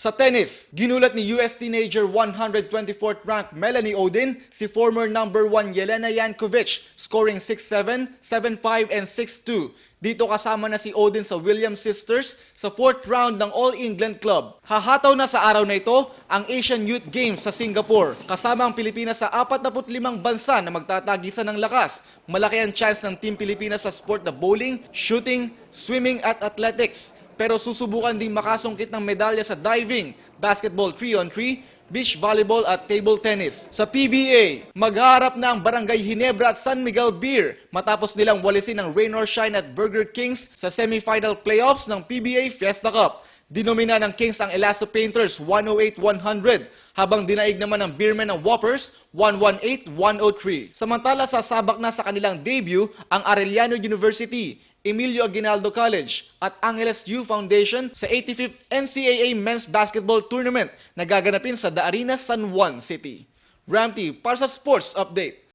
Sa tennis, ginulat ni US teenager 124th ranked Melanie Odin si former number 1 Jelena Jankovic, scoring 6-7, 7-5 and 6-2. Dito kasama na si Odin sa Williams Sisters sa 4th round ng All England Club. Hahataw na sa araw na ito ang Asian Youth Games sa Singapore. Kasama ang Pilipinas sa 45 bansa na magtatagisan ng lakas. Malaki ang chance ng Team Pilipinas sa sport na bowling, shooting, swimming at athletics. Pero susubukan ding makasungkit ng medalya sa diving, basketball 3-on-3, beach volleyball at table tennis. Sa PBA, maghaharap na ang Barangay Ginebra at San Miguel Beer matapos nilang walisin ang Rain or Shine at Burger Kings sa semifinal playoffs ng PBA Fiesta Cup. Dinomina ng Kings ang Elasto Painters 108-100, habang dinaig naman ng Beermen ng Whoppers 118-103. Samantala sasabak na sa kanilang debut ang Arellano University, Emilio Aguinaldo College at Angeles U Foundation sa 85th NCAA Men's Basketball Tournament na gaganapin sa The Arena, San Juan City. Ramty para sa Sports Update.